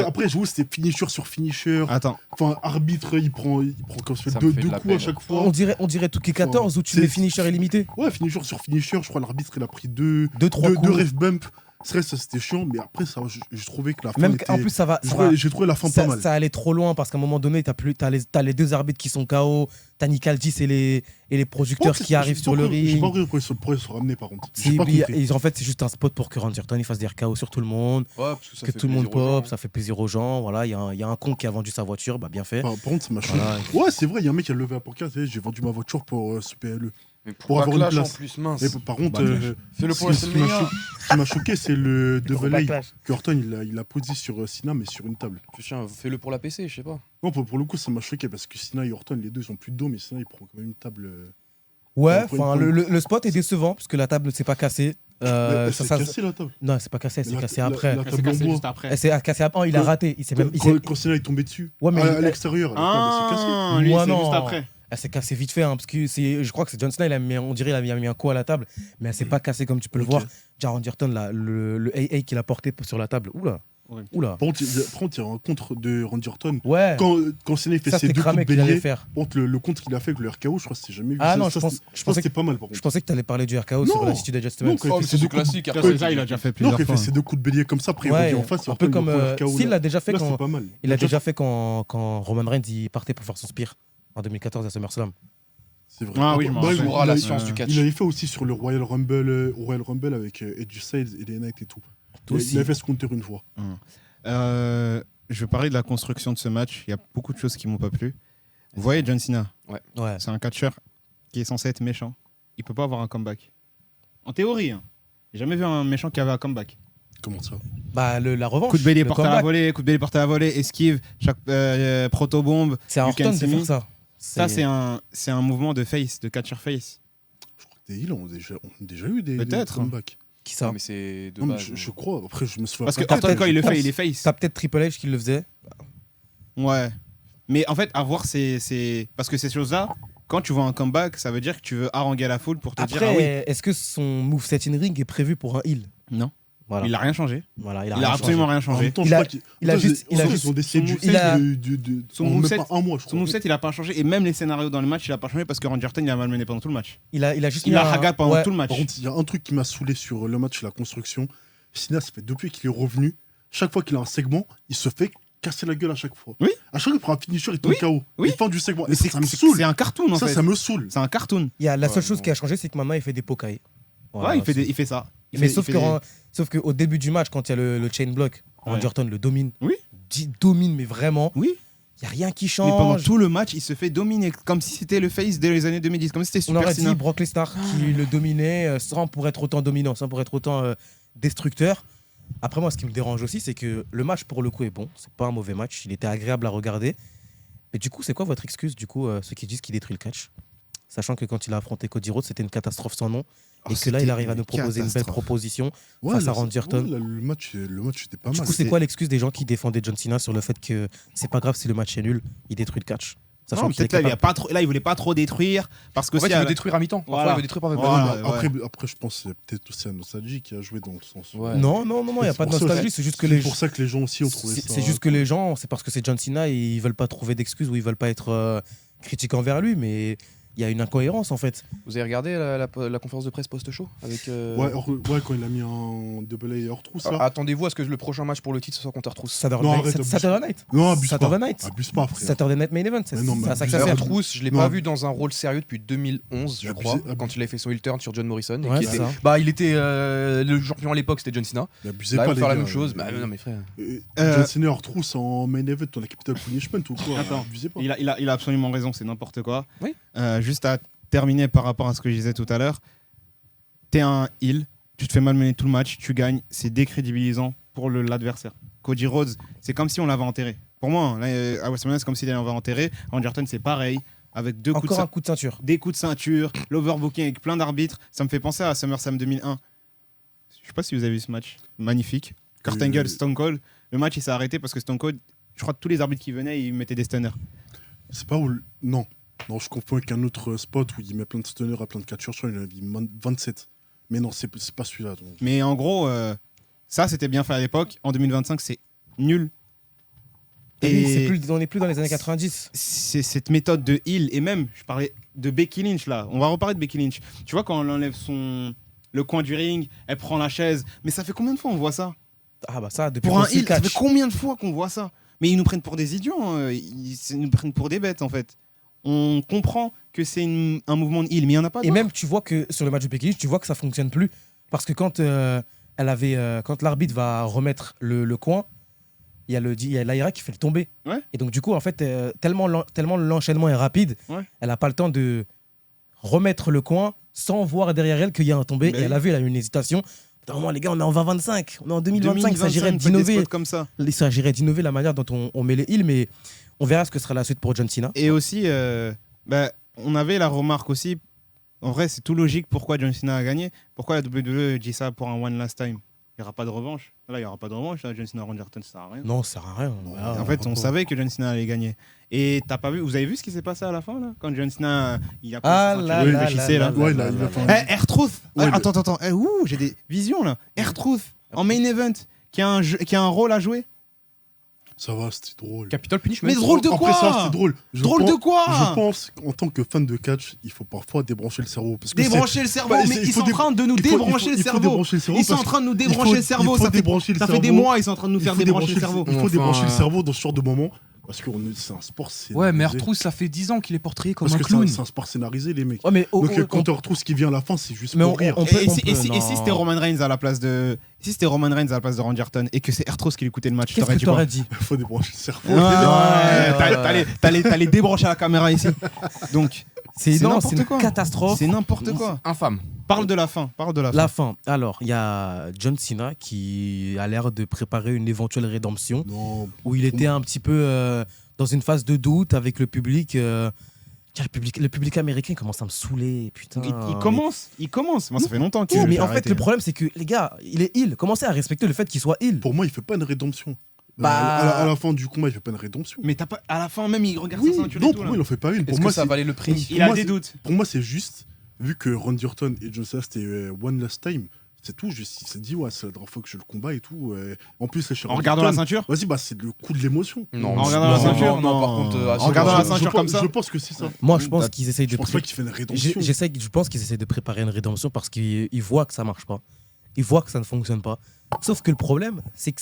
Après, je vois, c'était finisher sur finisher. Attends, Enfin, arbitre, il prend comme ça, Ça me deux fait de la coups à peine. chaque fois. On dirait tout qui 14 où tu mets finisher illimité. Ouais, finisher sur finisher. Je crois l'arbitre, il a pris deux 2-3 coups. ref bump. Ça, c'était chiant, mais après, ça, je trouvais que la fin Même était... en plus, ça va. ça va- J'ai trouvé la fin pas mal. Ça allait trop loin parce qu'à un moment donné, t'as les deux arbitres qui sont KO, t'as Nick Aldis et les producteurs qui arrivent sur le J'ai pas ring. compris pourquoi ils se ramener par contre. J'ai pas Et compris. en fait, c'est juste un spot pour que Randy Orton il fasse des KO sur tout le monde, Ouais, parce que ça que fait tout le monde plaisir aux gens. pop, ça fait plaisir aux gens. Voilà, il y a un con qui a vendu sa voiture, bah bien fait. Par contre, ça m'a choqué. Voilà. Ouais, c'est vrai, il y a un mec qui a levé un podcast, j'ai vendu ma voiture pour ce PLE. Mais Pour pour avoir une Backlash en place. plus, mince. Mais par contre, Fais-le pour ce qui m'a choqué, c'est le Gros double A backlash. que Orton il a posé sur Cena, mais sur une table. Tiens, fais-le pour la PC, je sais pas. Non, pour le coup, ça m'a choqué parce que Cena et Orton, les deux, ils ont plus de dos, mais Cena, il prend quand même une table. Ouais, Pour une enfin, fois. le spot est décevant parce que la table ne s'est pas cassée. Elle s'est ça- cassée la table. Non, c'est pas cassé, elle s'est La- cassée la- après. la c'est table en cassé bois. juste après. Elle s'est cassée après. Oh, il a raté. Il s'est même. Quand Cena est tombé dessus. Ouais, mais à l'extérieur, la table, elle s'est cassée. Ah, lui, Moi, c'est non. juste après. Elle s'est cassée vite fait, hein, parce que je crois que c'est John Cena, on dirait qu'il a mis un coup à la table, mais elle s'est pas cassée comme tu peux le Ok. voir. Jaron Orton, le AA qu'il a porté sur la table, oula, Ouais. oula. Par contre, il y a un contre de Randy Orton. Ouais, Quand Cena il fait ça ses c'était deux coups cramé de qu'il allait bélier, faire. par contre, le contre qu'il a fait avec le RKO, je crois que c'était jamais vu. Ah Ça, non, ça, je pense c'était- que que c'était pas mal par Je contre. pensais que tu allais parler du RKO Non. sur l'attitude adjustment. Non, quand il Oh, fait mais ses c'est deux du coups de- classique. Ça, Après, ça, il a déjà fait Non, plusieurs quand il fait fois. ses deux coups de bélier comme ça, après il Ouais, revient en face. et un Orton, peu comme. il prend le RKO, S'il là. l'a déjà fait Là, c'était quand. pas mal. Il l'a déjà fait quand Roman Reigns il partait pour faire son spear en 2014 à SummerSlam. C'est vrai. Ah oui, je m'en Bah, rappelle. il- jouera il la a- science du catch. Il avait fait aussi sur le Royal Rumble avec Edge Styles et les Knight et tout. Aussi. Il avait fait ce compteur une fois. Je vais parler de la construction de ce match. Il y a beaucoup de choses qui m'ont pas plu. Vous voyez John Cena, Ouais. c'est un catcheur qui est censé être méchant. Il peut pas avoir un comeback. En théorie, hein. J'ai jamais vu un méchant qui avait un comeback. Comment ça? Bah, la revanche. Coup de bélier le porté à la comeback. volée, coup de bélier porté à la volée, esquive, chaque proto-bombe. C'est à You can Orton de see me. faire ça. Ça, c'est un mouvement de face, de catcher face. Je crois que des heals ont déjà eu des Peut-être. comebacks. Qui ça? mais c'est de Non, mais base. je crois. Après, je me souviens Parce que pas. Orton, quand il le je fait, pense. il est face. T'as peut-être Triple H qui le faisait. Ouais. Mais en fait, à voir, c'est. Parce que ces choses-là, quand tu vois un comeback, ça veut dire que tu veux haranguer la foule pour te dire Après, ah oui. est-ce que son moveset in ring est prévu pour un heal? Non. Voilà. Il a rien changé. Voilà, Il a rien absolument changé. rien En changé. même temps, Il je a- crois qu'il- il a en fait, juste- il a ils juste- ont décidé son du- il a- en son même moveset- pas un mois, je Son crois. moveset, il a pas changé. Et même les scénarios dans le match, il a pas changé parce que Randy Orton, il a malmené pendant tout le match. Il a juste Il mis a un- raga pendant ouais. tout le match. Par contre, il y a un truc qui m'a saoulé sur le match, la construction. Cena, ça fait depuis qu'il est revenu, chaque fois qu'il a un segment, il se fait casser la gueule à chaque fois. Oui. À chaque fois qu'il prend un finisher, il tombe Oui. KO. Oui. Il fin du segment. Mais Et ça, ça me saoule. c'est un cartoon en Ça, fait. ça me saoule. C'est un cartoon. Il y a la seule Ouais, chose bon. qui a changé, c'est que maintenant il fait des pokai. Voilà, Ouais, c'est- il fait ça. Il Mais fait- sauf il fait des- qu'au début du match, quand il y a le chain block, Randy Ouais. Orton le domine. Oui. Domine, mais vraiment. Oui. Il n'y a rien qui Mais pendant change. tout le match, il se fait dominer comme si c'était le face dès les années 2010, comme si c'était On Super aurait Cena. dit Brock Lesnar qui le dominait sans pour être autant dominant, sans pour être autant destructeur. Après, moi, ce qui me dérange aussi, c'est que le match, pour le coup, est bon. C'est pas un mauvais match. Il était agréable à regarder. Mais du coup, c'est quoi votre excuse, du coup, ceux qui disent qu'il détruit le catch? Sachant que quand il a affronté Cody Rhodes, c'était une catastrophe sans nom. Oh, Et que là, il c'était arrive à nous proposer une belle catastrophe. proposition. Ouais, Face à là, Randy Orton. ouais, là, le match était pas Du mal. coup, c'est quoi l'excuse des gens qui défendaient John Cena sur le fait que c'est pas grave si le match est nul, il détruit le catch? Non, Sachant qu'il est peut-être là, capable. là, il voulait pas trop détruire parce que En fait, il veut détruire à mi-temps. Parfois, Voilà. il veut détruire par Voilà. Après, je pense que c'est peut-être aussi la nostalgie qui a joué dans le sens. Ouais. Non, il n'y a C'est pas de pour ça nostalgie, aussi. c'est juste que C'est les pour ça que les gens aussi ont trouvé ça. C'est juste que les gens, c'est parce que c'est John Cena et ils veulent pas trouver d'excuses ou ils veulent pas être critiques envers lui. Mais il y a une incohérence en fait. Vous avez regardé la conférence de presse post-show avec, Ouais, quand il a mis un double A hors trousse là. Attendez-vous à ce que le prochain match pour le titre ce soit contre Trousse. Non, arrête, Saturday Night. Non, abuse pas. Saturday Night. Abuse pas, frère. Saturday Night Main Event, c'est Mais non, mais à ça que ça abuse sert. pas. Trousse, je l'ai Non. pas vu dans un rôle sérieux depuis 2011, je crois, Abusé. quand il a fait son heel turn sur John Morrison. Et Ouais, qui c'est était- ça. Bah, il était le champion à l'époque, c'était John Cena. Abusez Là, pas, il va les faire la gars. même chose. Bah, non, mais frère. John Cena hors trousse en main event, on a Capital Punishment ou quoi? Attends, Abusez pas. il a absolument raison, c'est n'importe quoi. Oui. Juste à terminer par rapport à ce que je disais tout à l'heure, t'es un heel, tu te fais malmener tout le match, tu gagnes, c'est décrédibilisant pour l'adversaire. Cody Rhodes, c'est comme si on l'avait enterré. Pour moi, hein, là, à WrestleMania, c'est comme s'il l'avait enterré. Randy Orton, c'est pareil, avec Encore un coup de ceinture. des coups de ceinture, l'overbooking avec plein d'arbitres. Ça me fait penser à SummerSlam 2001. Je sais pas si vous avez vu ce match. Magnifique. Kurt Angle, Stone Cold. Le match, il s'est arrêté parce que Stone Cold, je crois que tous les arbitres qui venaient, ils mettaient des stunners. C'est pas où. Non. Non, je confonds avec un autre spot où il met plein de stunners à plein de catcheurs. Je crois qu'il en a mis 27. Mais non, c'est pas celui-là. Donc. Mais en gros, ça, c'était bien fait à l'époque. En 2025, c'est nul. Et on n'est plus dans les années 90. C'est cette méthode de heal. Et même, je parlais de Becky Lynch, là. On va reparler de Becky Lynch. Tu vois, quand on enlève le coin du ring, elle prend la chaise. Mais ça fait combien de fois on voit ça? Ah bah ça, depuis Pour un qu'on suit le heal, ça catch. fait combien de fois qu'on voit ça? Mais ils nous prennent pour des idiots. Hein. Ils nous prennent pour des bêtes, en fait. On comprend que c'est un mouvement de heal, mais il n'y en a pas Et d'autre. même, tu vois que sur le match de Becky Lynch, tu vois que ça fonctionne plus. Parce que quand, quand l'arbitre va remettre le coin, il y a Lyra qui fait le tomber. Ouais. Et donc, du coup, en fait, tellement l'enchaînement est rapide, Ouais. elle n'a pas le temps de remettre le coin sans voir derrière elle qu'il y a un tombé. Mais et elle a vu, elle a eu une hésitation. Normalement, les gars, on est en 2025. On est en 2025. Il s'agirait faites des d'innover. spots comme ça. Il s'agirait d'innover la manière dont on met les heals, mais on verra ce que sera la suite pour John Cena. Et aussi, on avait la remarque aussi. En vrai, c'est tout logique pourquoi John Cena a gagné. Pourquoi la WWE dit ça pour un one last time? Il n'y aura pas de revanche. Là, il n'y aura pas de revanche. Là, John Cena Randy Orton, ça sert à rien. Non, ça sert à rien. Voilà, En fait, on rapport. savait que John Cena allait gagner. Et t'as pas vu? Vous avez vu ce qui s'est passé à la fin là? Quand John Cena il a Ah pris sa là ceinture, il là réfléchissait, là là. là Ouais, là il là a fait là. un- R-Truth. Ouais, Attends. J'ai des visions là. R-Truth en main event qui a un rôle à jouer. Ça va, c'était drôle. Capital Punishment. Mais drôle de Après ça, quoi? c'était drôle. Drôle de quoi? Je pense qu'en tant que fan de catch, il faut parfois débrancher le cerveau. Parce que Débrancher le cerveau, Bah, mais ils sont en train de nous débrancher le il faut cerveau. débrancher le cerveau Ils sont en parce train de nous il débrancher faut- le cerveau. il faut Ça fait débrancher le ça fait des cerveau. mois, ils sont en train de nous il faire faut débrancher le cerveau. Il faut Enfin, débrancher le cerveau dans ce genre de moment. Parce que c'est un sport scénarisé. Ouais, mais R-Trousse, ça fait 10 ans qu'il est portrayé comme Parce un que clown. c'est un sport scénarisé, les mecs. Ouais, mais Donc quand tu retrouves ce qui vient à la fin, c'est juste Mais pour rire. on peut- Et si non. c'était Roman Reigns à la place de Randy Orton et que c'est R-Truth qui lui coûtait le match, Qu'est-ce que dit quoi? t'aurais dit? Il faut débrancher le cerveau. Ouais, t'allais débrancher la caméra ici. Donc, C'est n'importe une quoi. catastrophe. c'est n'importe quoi. Infâme. Parle de la fin. La fin. Alors, il y a John Cena qui a l'air de préparer une éventuelle rédemption Non, où il était un petit peu dans une phase de doute avec le public. Tiens, le public américain commence à me saouler, putain. Il commence. Moi, ça fait longtemps qu'il Oui, veut mais en fait, arrêter. le problème, c'est que, les gars, il est heal. Commencez à respecter le fait qu'il soit heal. pour moi, il fait pas une rédemption. Bah- À la fin du combat, il fait pas une rédemption. Mais t'as pas à la fin même, il regarde Oui, sa ceinture non, et tout. pour là. moi, il en fait pas une. Pour Est-ce moi, que ça c'est- valait le prix Il a moi, des c'est- doutes. Pour moi, c'est juste, vu que Randy Orton et John Cena, c'était one last time, c'est tout. Il s'est dit, ouais, c'est la dernière fois que je le combat et tout. En plus, chez En Randy regardant la Orton, ceinture. vas-y, bah, c'est le coup de l'émotion. Non, En regardant la ceinture, non, par contre, en à ce regardant moment-là, la ceinture comme ça. Je pense que c'est ça. Moi, je pense qu'ils essayent de Je pense pas qu'il fait une rédemption. Je pense qu'ils essaient de préparer une rédemption parce qu'ils voient que ça marche pas. Ils voient que ça ne fonctionne pas. Sauf que le problème, c'est que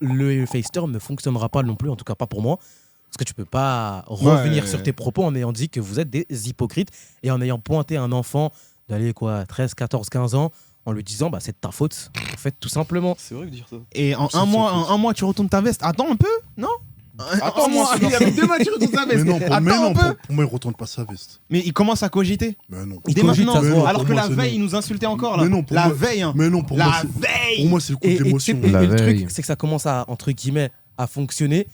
le face turn ne fonctionnera pas non plus, en tout cas pas pour moi. Parce que tu peux pas revenir Ouais. sur tes propos en ayant dit que vous êtes des hypocrites et en ayant pointé un enfant d'aller 13, 14, 15 ans en lui disant bah c'est de ta faute. En fait, tout simplement. C'est vrai de dire ça. Et en C'est un mois, surtout- en un mois, tu retournes ta veste. Attends un peu, non? Attends, Un mois, c'est il y avait 2 matchs, tu retournes ta Mais veste. non, pour, Attends mais non, un peu. pour moi, il retourne pas sa veste. Mais il commence à cogiter. Mais non. Il Dès cogite, maintenant, ça se voit. alors Pour que moi, la c'est veille, non. il nous insultait encore là. Mais non, pour La moi- veille, hein. Mais non, pour moi, La c'est- veille. pour moi, c'est le coup de l'émotion. Et La le veille. truc, c'est que ça commence à, entre guillemets, à fonctionner.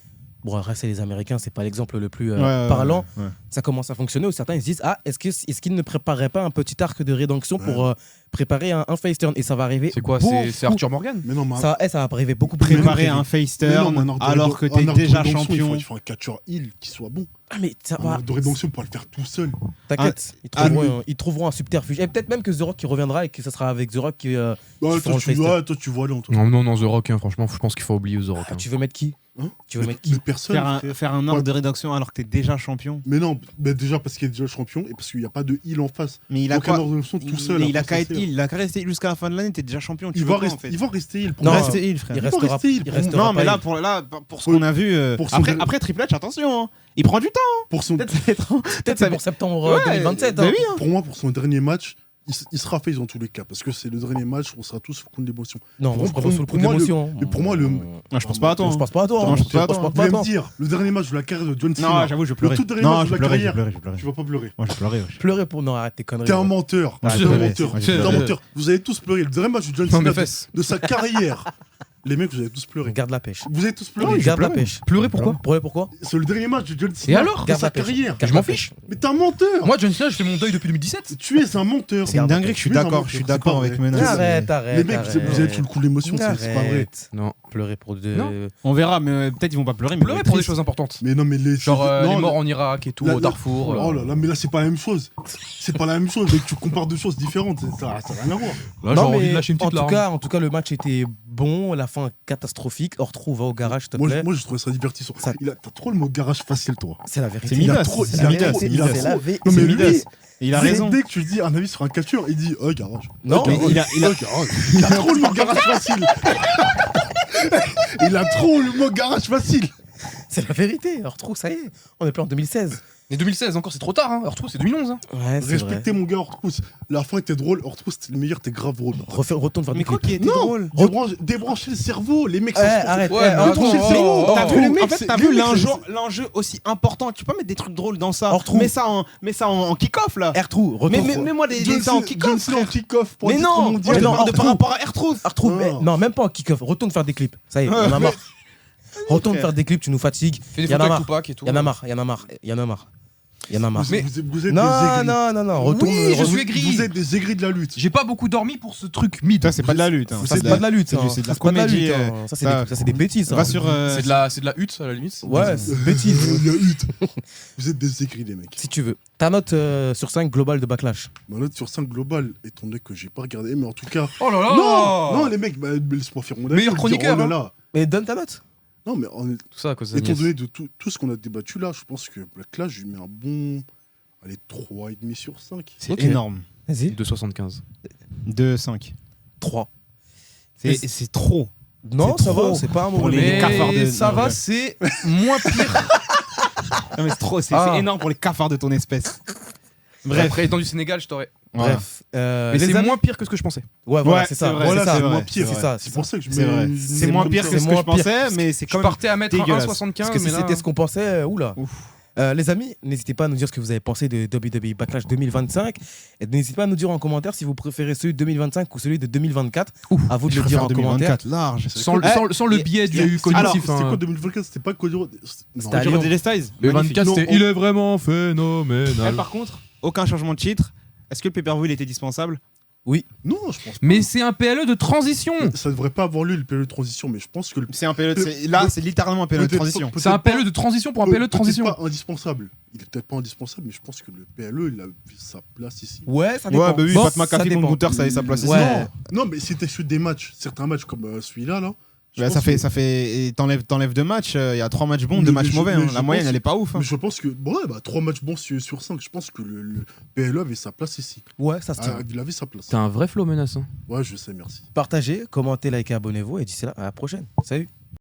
Bon, après, c'est les Américains, c'est pas l'exemple le plus parlant. Ouais. Ça commence à fonctionner où certains ils se disent ah est-ce qu'ils ne prépareraient pas un petit arc de rédemption pour préparer un face turn et ça va arriver. C'est quoi? beaucoup. C'est Arthur Morgan? Mais non, mais Ça va arriver beaucoup plus vite. Préparer un face mais non, turn mais un arc de alors que t'es un arc de déjà rédemption, champion. Il faut un catcheur heel qui soit bon. Ah mais ça Un va. arc de rédemption pour le faire tout seul. T'inquiète, ils trouveront un subterfuge. Et peut-être même que The Rock qui reviendra et que ça sera avec The Rock qui. Ouais, feront le face turn. toi, tu vois là. Non, The Rock, hein, franchement, je pense qu'il faut oublier The Rock. Ah, tu veux mettre qui? Tu veux mettre qui? Mais personne. frère. Faire un ordre de rédaction alors que t'es déjà champion. Mais non, mais déjà parce qu'il est déjà champion et parce qu'il n'y a pas de heal en face. Mais il a Aucun quoi ordre de leçon tout seul. Mais il a après, qu'à ça, être c'est- heal. Il a qu'à rester heal jusqu'à la fin de l'année. T'es déjà champion. Tu Il veux va quoi, en rester, fait il va rester heal. Pour Non, moi. Reste heal, frère. Il va restera, rester, il il prend- restera Non, mais pas là, pour ce qu'on a vu. pour son Après, dé- après Triple H, attention. Hein. Il prend du temps. pour son, Peut-être ça va être. Peut-être c'est pour septembre Ouais, 2027. bah hein. oui, hein. pour moi, pour son dernier match, il sera fait dans tous les cas parce que c'est le dernier match. On sera tous sous le coup de l'émotion. Non, moi, je Pour- prends pas sous le coup pour moi, d'émotion. mais pour moi, le- Non, je pense pas à toi. Je pense pas à toi. Non, hein. je pense pas à toi. Je Vous pense pas à allez me toi. dire, le dernier match de la carrière de John Cena. Non, j'avoue, je vais pleurer. Le tout dernier Non, match je de la vais pleurer, je vais carrière. pleurer, je vais pleurer. Tu vas pas pleurer. Moi, je vais pleurer. wesh. Pleurer pour. Non, arrête tes conneries. T'es un ouais. menteur. Ouais, T'es je un vais menteur. pleurer. T'es Ouais, un je vais menteur. Vous avez tous pleuré. Le dernier match de John Non, mes Cena fesses. de sa carrière. Les mecs, vous avez tous pleuré. Garde la pêche. Vous avez tous pleuré. Garde la pêche. Pleurer pourquoi? Pleurer pourquoi? C'est le dernier match de John Cena. Et alors de Garde sa la pêche. carrière. Garde Je m'en la fiche. pêche. Mais t'es un menteur. Moi, John Cena, je fais mon deuil depuis 2017. Tu es un menteur. C'est une dinguerie que je suis Mais non, d'accord. mais Je suis c'est d'accord pas avec vrai. Menace. Arrête, arrête. Les mecs, vous êtes sous le coup de l'émotion. C'est pas vrai. Arrête. Non. Pleurer pour deux. Non. On verra, mais peut-être ils vont pas pleurer. Mais Pleurer pour des choses importantes. Mais non, mais les. Genre non, les morts en Irak et tout, la- au Darfour. Oh là là, mais là, c'est pas la même chose. C'est pas la même chose. Mec, tu compares deux choses différentes. Ça n'a rien à voir. Là, j'ai Non, envie mais de lâcher une petite larme. en tout cas, le match était bon, la fin catastrophique. Ortrou, va au garage, s'il te Moi, plaît. je trouvais ça divertissant. Ça- T'as trop le mot garage facile, toi. C'est la vérité. C'est Midas, trop- c'est il a Midas, trop- c'est il a Midas. trop- C'est la vérité. Non, mais C'est lui, Midas. Il a raison. Dès que tu dis un avis sur un catcheur, il dit garage. Non, garage. mais il a- Garage. Il a trop le mot garage facile. Il a trop le mot garage facile. c'est la vérité. Ortrou, ça y est. On est plus en 2016. Mais 2016 encore, c'est trop tard. Hein. Retrouve, c'est 2011. Hein. Ouais, c'est vrai. Respectez mon gars Ortrousse. La fin était drôle. Ortrousse, c'était le meilleur, t'es grave drôle. Retourne faire Mais des quoi clips. qui était Non, drôle débrancher le cerveau. Les mecs, Ouais, ça se passe- arrête. Ouais, ouais, mais Ortrou, attends, c'est- oh, c'est- T'as oh, vu, le mec, en fait, c'est- t'as les vu mecs, l'enjeu aussi important. Tu peux pas mettre des trucs drôles dans ça. Hors trou. Mets ça en kick-off là. Ertrou, retourne. Mets-moi des John ça en Cena kick-off. en kick-off. pour Mais un titre non, mondial. je te non, parle de par Ortrou. rapport à Ertrou. Ortrou, Ah. non, même pas en kick-off. Retourne faire des clips. Ça y est, y'en a marre. Retourne frère. faire des clips, tu nous fatigues. Fais des Y'en a photos avec marre. Tupac et tout. Y'en a marre. Y'en a marre. Y'en a marre. Y'en a marre. Vous Mais- vous êtes des Non, aigris. non, non, non. Retourne. Oui, je retourne- suis aigri. Vous êtes des aigris de la lutte. J'ai pas beaucoup dormi pour ce truc mid. Ça, c'est pas de la lutte. hein. Ça, c'est pas de la lutte. c'est hein. du- c'est de la Ça, pas comédie, lutte, hein. Ça, c'est des bêtises. Va hein. sur. C'est de la hutte à la limite. Ouais, c'est bêtises. La lutte. Vous êtes des aigris, les mecs. Si tu veux. Ta note sur 5 globale de Backlash. Ma note sur 5 globale, étant donné que j'ai pas regardé, mais en tout cas. Oh là là. Non, les mecs, laisse-moi faire mon avis. Meilleur Je veux dire, chroniqueur, oh là là. Mais donne ta note. Non, mais Tout ça à cause étant d'Agnès. donné de tout ce qu'on a débattu là, je pense que Backlash, je lui mets un bon. Allez, 3,5 sur 5. C'est Ok. énorme. Vas-y. 2,75. 2-5. 3. C'est trop. Non, C'est ça va. trop C'est pas un pour mauvais. les Mais cafards de- ça non, va, ouais. c'est moins pire. Non, mais c'est trop. C'est Ah. énorme pour les cafards de ton espèce. Bref, après étant du Sénégal, je t'aurais. Bref. Mais les c'est amis- moins pire que ce que je pensais. Ouais, voilà, Ouais, c'est ça. c'est vrai, Voilà, c'est c'est ça. moins pire. C'est ça. C'est pour ça que je C'est vrai. mets. C'est moins pire que c'est ce que moins je pensais, mais c'est Je quand même. partais à mettre un dégueulasse. 1,75. Parce que si mais là- c'était ce qu'on pensait, oula. Ouf. Les amis, n'hésitez pas à nous dire ce que vous avez pensé de WWE Backlash 2025. Et n'hésitez pas à nous dire en commentaire si vous préférez celui de 2025 ou celui de 2024. À vous de Je le dire préfère en commentaire. 2024 large. Sans le- Eh, sans le- sans le et- biais du alors, cognitif. C'était hein. quoi 2024? C'était pas Cody Rhodes. Non. C'était à Cody Lyon. Rhodes et les Styles. Le Magnifique. 24, Non, c'était on- il est vraiment phénoménal. Par contre, aucun changement de titre. Est-ce que le pay-per-view il était dispensable? Non, je pense pas. Mais c'est un PLE de transition. Ça devrait pas avoir lieu le période de transition, mais je pense que le. C'est un PLE. Là, c'est littéralement un PLE de Peut-être- transition. peut-être C'est un pas- PLE de transition pour un PLE de transition. Peut-être pas indispensable. Il est peut-être pas indispensable, mais je pense que le PLE, il a sa place ici. Ouais, ça Ouais, dépend. bah oui, Bon, Pat ça McAfee, dépend. Bob Gunther, ça avait sa place ici. Ouais. Non, mais c'était sur des matchs, certains matchs comme celui-là, là. je Bah, pense que- ça fait. et T'enlèves 2 matchs, il y a 3 matchs bons, Mais- 2 mais matchs je- mauvais. mais hein. je La moyenne, pense- elle est pas ouf. hein. Mais je pense que, bon, ouais, bah, 3 matchs bons sur 5, je pense que le PLE avait sa place ici. Ouais, ça se tient. Ah, il avait sa place. T'es un vrai flow menaçant. Ouais, je sais, merci. Partagez, commentez, likez, abonnez-vous et d'ici là, à la prochaine. Salut.